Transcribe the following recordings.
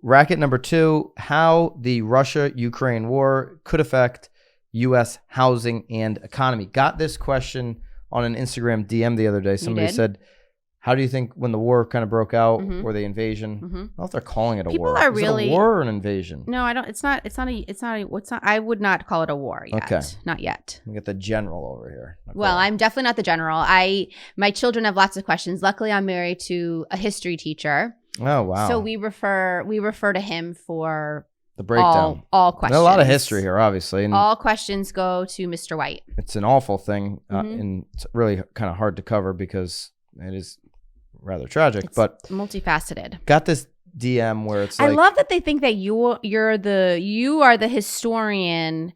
Racket number 2, how the Russia-Ukraine war could affect U.S. housing and economy. Got this question on an Instagram DM the other day. Somebody said, how do you think when the war kind of broke out or the invasion? I don't know if they're calling it a war. Are really it a war or an invasion? No, I don't. It's not. I would not call it a war yet. Okay. Not yet. We got the general over here. Nicole. Well, I'm definitely not the general. My children have lots of questions. Luckily, I'm married to a history teacher. Oh, wow. So we refer to him for the breakdown. All questions. There's a lot of history here, obviously. And all questions go to Mr. White. It's an awful thing, and it's really kind of hard to cover because it is rather tragic. It's but multifaceted. Got this DM where it's like, I love that they think that you are the historian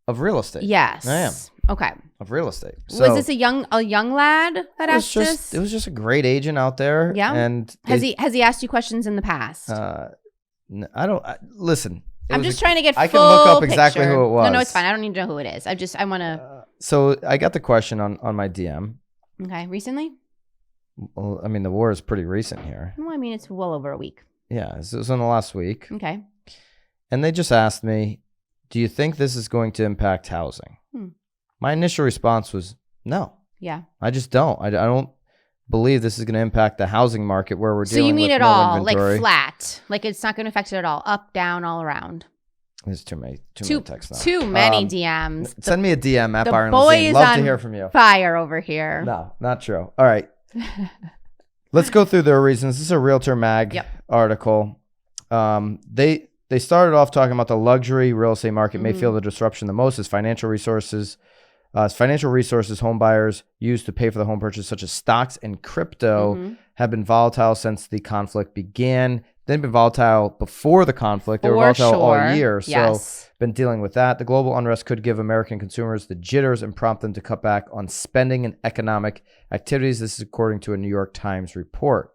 of real estate. Yes, I am. Okay. Of real estate. So was this a young lad that asked this? It was just a great agent out there. Yeah. And has he asked you questions in the past? I don't listen. I'm just trying to get. I can look up picture. exactly who it was. No, it's fine. I don't need to know who it is. I want to. So I got the question on my DM. Okay, recently. Well, I mean, the war is pretty recent here. Well, I mean, it's well over a week. Yeah, it was in the last week. Okay. And they just asked me, do you think this is going to impact housing? My initial response was no. Yeah. I just don't. I don't believe this is going to impact the housing market where we're dealing with. So you mean it no all, inventory. like flat? Like it's not going to affect it at all? Up, down, all around? There's too many texts now. Too many DMs. Send me a DM at Byron and Nicole. Love to hear from you. Fire over here. No, not true. All right. Let's go through their reasons. This is a Realtor Mag article. They started off talking about the luxury real estate market may feel the disruption the most as financial resources home buyers use to pay for the home purchase, such as stocks and crypto, have been volatile since the conflict began. They've been volatile before the conflict. They were volatile all year. So been dealing with that. The global unrest could give American consumers the jitters and prompt them to cut back on spending and economic activities. This is according to a New York Times report.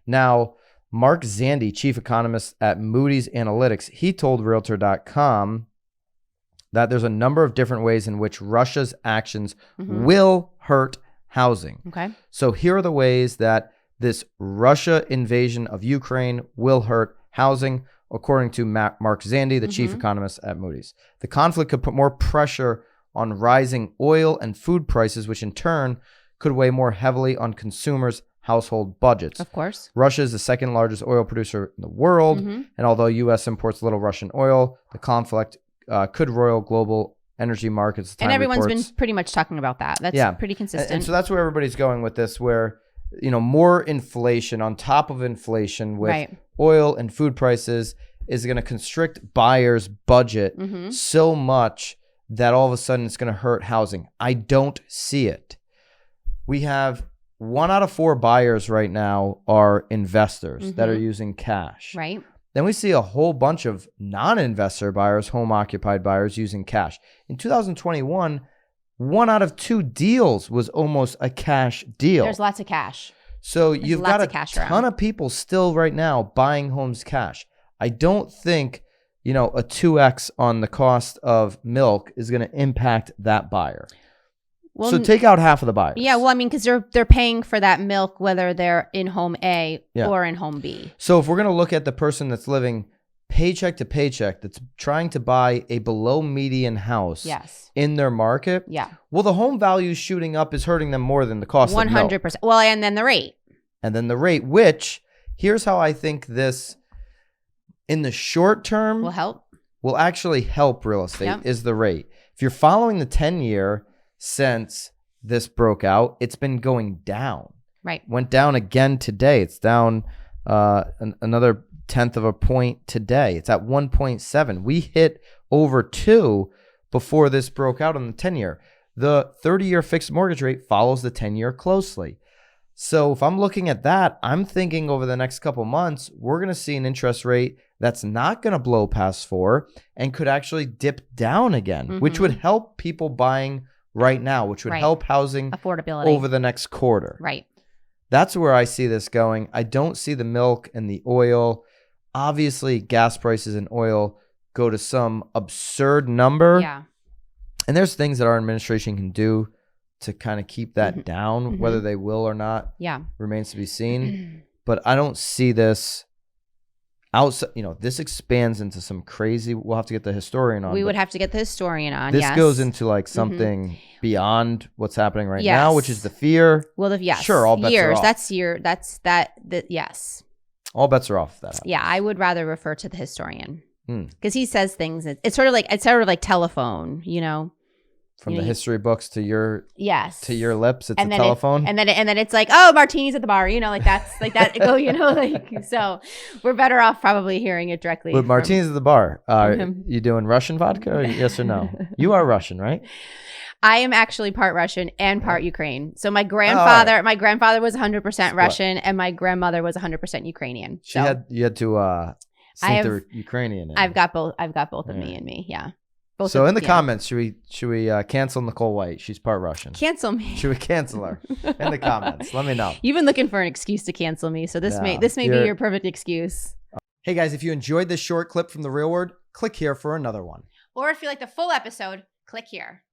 Now, Mark Zandi, chief economist at Moody's Analytics, he told Realtor.com that there's a number of different ways in which Russia's actions will hurt housing. Okay. So here are the ways that this Russia invasion of Ukraine will hurt housing, according to Mark Zandi, the chief economist at Moody's. The conflict could put more pressure on rising oil and food prices, which in turn could weigh more heavily on consumers' household budgets. Of course. Russia is the second largest oil producer in the world, and although U.S. imports little Russian oil, the conflict could roil global energy markets. And everyone's been pretty much talking about that. That's pretty consistent. And so that's where everybody's going with this, where, more inflation on top of inflation with oil and food prices is going to constrict buyers' budget so much that all of a sudden it's going to hurt housing. I don't see it. We have 1 out of 4 buyers right now are investors that are using cash. Right. Then we see a whole bunch of non-investor buyers, home-occupied buyers using cash. In 2021, 1 out of 2 deals was almost a cash deal. There's lots of cash. So you've got a ton of people still right now buying homes cash. I don't think, a 2x on the cost of milk is going to impact that buyer. Well, so take out half of the buyers. Yeah, well, I mean, because they're paying for that milk whether they're in home A or in home B. So if we're going to look at the person that's living paycheck to paycheck, that's trying to buy a below median house in their market, well, the home value shooting up is hurting them more than the cost 100%. Of milk. 100%. Well, and then the rate. And then the rate, which here's how I think this, in the short term, will actually help real estate is the rate. If you're following the 10-year since this broke out, it's been going down. Right. Went down again today. It's down another 1/10 of a point today. It's at 1.7. We hit over 2 before this broke out on the 10-year. The 30-year fixed mortgage rate follows the 10-year closely. So if I'm looking at that, I'm thinking over the next couple months, we're going to see an interest rate that's not going to blow past 4 and could actually dip down again, which would help people buying right now, which would help housing affordability over the next quarter. Right. That's where I see this going. I don't see the milk and the oil. Obviously, gas prices and oil go to some absurd number. Yeah. And there's things that our administration can do to kind of keep that down. Whether they will or not remains to be seen. But I don't see this outside, this expands into some crazy. We'll have to get the historian on. We would have to get the historian on. This yes. goes into like something beyond what's happening right now, which is the fear. Well, yes, sure, all bets are off. Yes. All bets are off. That. Yeah, I would rather refer to the historian because he says things. It's sort of like telephone, From the history books to your to your lips, it's and a telephone, and then it's like, oh, martinis at the bar, like that's like that. So we're better off probably hearing it directly. With martinis at the bar, you doing Russian vodka? Or yes or no? You are Russian, right? I am actually part Russian and part Ukraine. So my grandfather was 100% Russian, and my grandmother was 100% Ukrainian. You had to sneak the Ukrainian in. I've got both of me in me. Yeah. So in the comments, should we cancel Nicole White? She's part Russian. Cancel me. Should we cancel her? In the comments, let me know. You've been looking for an excuse to cancel me, so this may be your perfect excuse. Hey guys, if you enjoyed this short clip from The Real Word, click here for another one. Or if you like the full episode, click here.